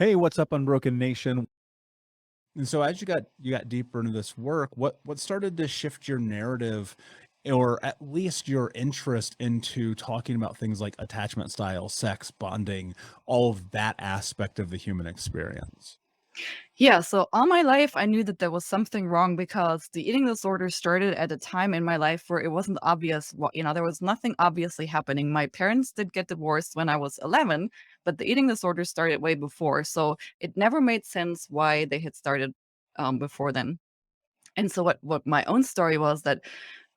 Hey, what's up, Unbroken Nation? And so as you got deeper into this work, what started to shift your narrative or at least your interest into talking about things like attachment style, sex, bonding, all of that aspect of the human experience? Yeah, so all my life, I knew that there was something wrong because the eating disorder started at a time in my life where it wasn't obvious there was nothing obviously happening. My parents did get divorced when I was 11, but the eating disorder started way before. So it never made sense why they had started before then. And so what my own story was that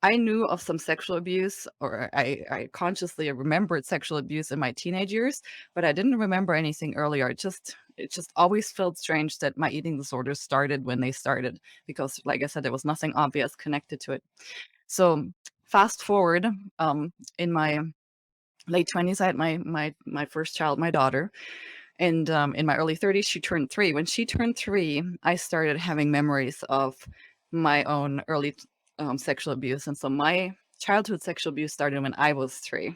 I knew of some sexual abuse, or I consciously remembered sexual abuse in my teenage years, but I didn't remember anything earlier. It just always felt strange that my eating disorders started when they started because, like I said, there was nothing obvious connected to it. So fast forward, in my late 20s, I had my first child, my daughter, and in my early 30s, she turned 3. When she turned 3, I started having memories of my own early sexual abuse. And so my childhood sexual abuse started when I was 3.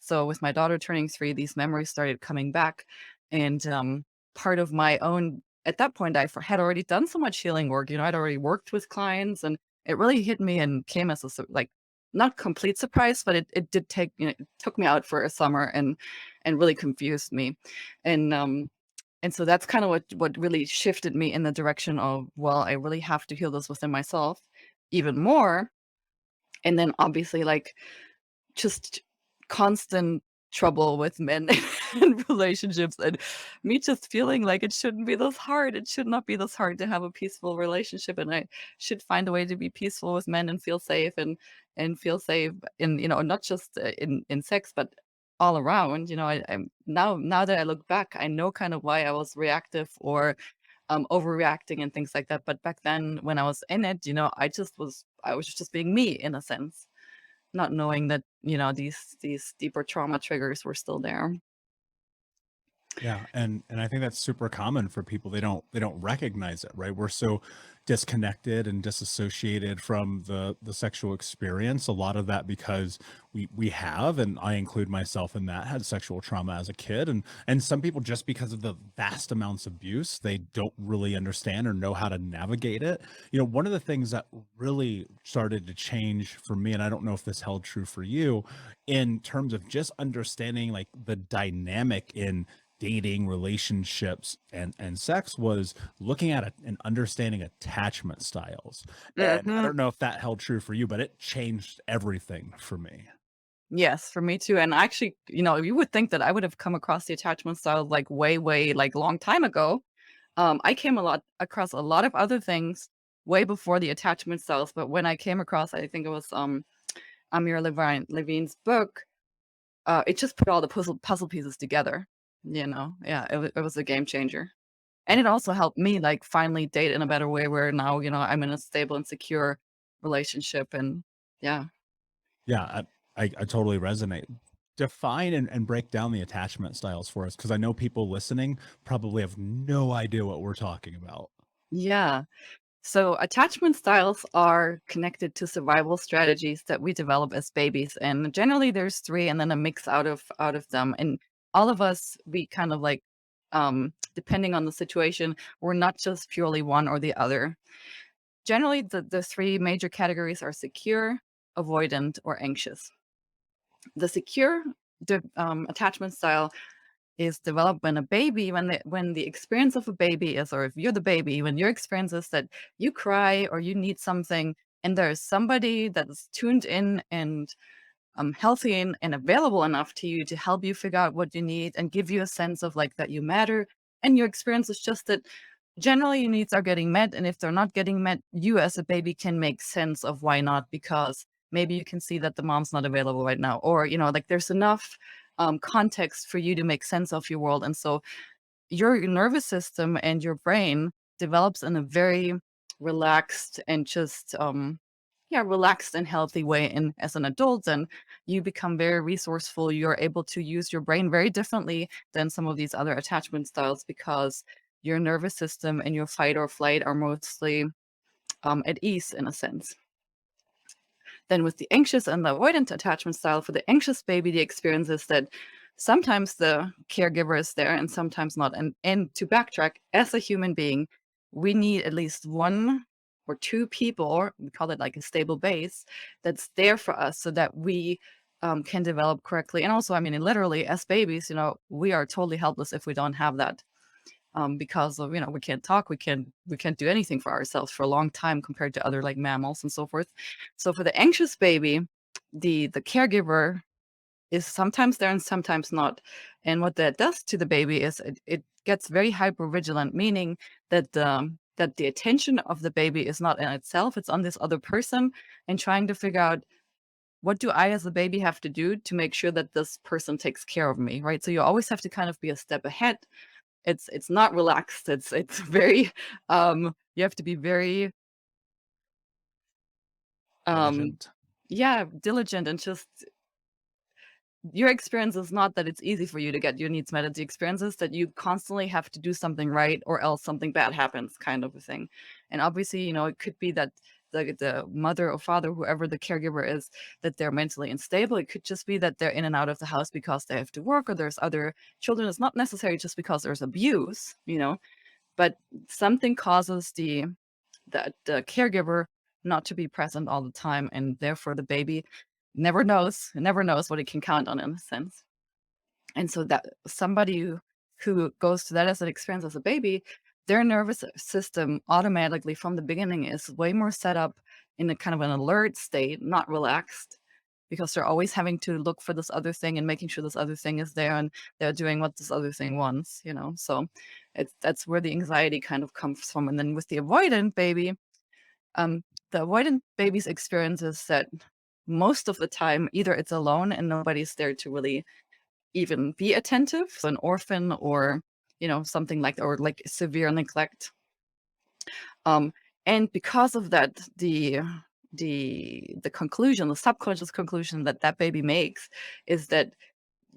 So with my daughter turning 3, these memories started coming back. And part of my own, at that point, had already done so much healing work. I'd already worked with clients, and it really hit me and came as like, not complete surprise, but it did take, it took me out for a summer and really confused me. And so that's kind of what really shifted me in the direction of, well, I really have to heal this within myself even more. And then obviously, like, just constant trouble with men and relationships, and me just feeling like it shouldn't be this hard. It should not be this hard to have a peaceful relationship, and I should find a way to be peaceful with men and feel safe and feel safe in, not just in sex, but all around. I'm now that I look back, I know kind of why I was reactive or overreacting and things like that. But back then, when I was in it, I was just being me in a sense, not knowing that, these deeper trauma triggers were still there. Yeah, and I think that's super common for people. They don't recognize it, right? We're so disconnected and disassociated from the sexual experience. A lot of that because we have, and I include myself in that, had sexual trauma as a kid, and some people just because of the vast amounts of abuse, they don't really understand or know how to navigate it. One of the things that really started to change for me, and I don't know if this held true for you, in terms of just understanding like the dynamic in dating, relationships, and sex was looking at it and understanding attachment styles. And I Mhm. don't know if that held true for you, but it changed everything for me. Yes, for me too. And actually, you would think that I would have come across the attachment style like way, way, like, long time ago. I came a lot across a lot of other things way before the attachment styles, but when I came across, I think it was Amir Levine's book, it just put all the puzzle pieces together. Yeah, it was a game changer. And it also helped me, like, finally date in a better way where now, I'm in a stable and secure relationship, and yeah. Yeah, I totally resonate. Define and break down the attachment styles for us, because I know people listening probably have no idea what we're talking about. Yeah. So attachment styles are connected to survival strategies that we develop as babies, and generally there's 3 and then a mix out of them, and all of us, we kind of like, depending on the situation, we're not just purely one or the other. Generally, the 3 major categories are secure, avoidant, or anxious. The secure attachment style is developed when a baby, when the experience of a baby is, or if you're the baby, when your experience is that you cry or you need something, and there's somebody that's tuned in and healthy and available enough to you to help you figure out what you need and give you a sense of, like, that you matter. And your experience is just that generally your needs are getting met, and if they're not getting met, you as a baby can make sense of why not, because maybe you can see that the mom's not available right now, or, like, there's enough context for you to make sense of your world. And so your nervous system and your brain develops in a very relaxed and just yeah, relaxed and healthy way. And as an adult, then you become very resourceful. You're able to use your brain very differently than some of these other attachment styles, because your nervous system and your fight or flight are mostly at ease in a sense. Then with the anxious and the avoidant attachment style, for the anxious baby, the experience is that sometimes the caregiver is there and sometimes not. And to backtrack, as a human being, we need at least one or two people, or we call it like a stable base, that's there for us so that we can develop correctly. And also, I mean, literally, as babies, we are totally helpless if we don't have that. Because of, we can't talk, we can't do anything for ourselves for a long time compared to other like mammals and so forth. So for the anxious baby, the caregiver is sometimes there and sometimes not. And what that does to the baby is it gets very hyper vigilant, meaning that the attention of the baby is not in itself, it's on this other person, and trying to figure out, what do I as a baby have to do to make sure that this person takes care of me, right? So you always have to kind of be a step ahead. It's not relaxed. It's very you have to be very um Diligent. yeah, diligent, and just your experience is not that it's easy for you to get your needs met. The experience is that you constantly have to do something right or else something bad happens, kind of a thing. And obviously, it could be that the mother or father, whoever the caregiver is, that they're mentally unstable. It could just be that they're in and out of the house because they have to work, or there's other children. It's not necessarily just because there's abuse, but something causes the caregiver not to be present all the time, and therefore the baby never knows what it can count on, in a sense. And so that somebody who goes to that as an experience as a baby, their nervous system automatically from the beginning is way more set up in a kind of an alert state, not relaxed, because they're always having to look for this other thing and making sure this other thing is there, and they're doing what this other thing wants. So that's where the anxiety kind of comes from. And then with the avoidant baby, um, the avoidant baby's experience is that most of the time, either it's alone and nobody's there to really even be attentive, so an orphan, or something like, or like severe neglect. Um, and because of that, the conclusion, the subconscious conclusion that that baby makes, is that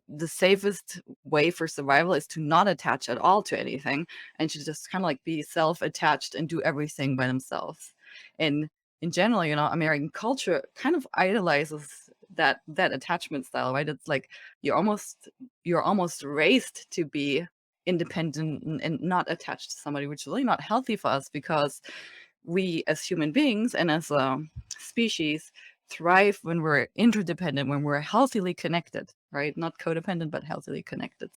the safest way for survival is to not attach at all to anything, and to just kind of like be self-attached and do everything by themselves. And in general, American culture kind of idolizes that attachment style, right? It's like you're almost raised to be independent and not attached to somebody, which is really not healthy for us, because we as human beings and as a species thrive when we're interdependent, when we're healthily connected, right? Not codependent, but healthily connected.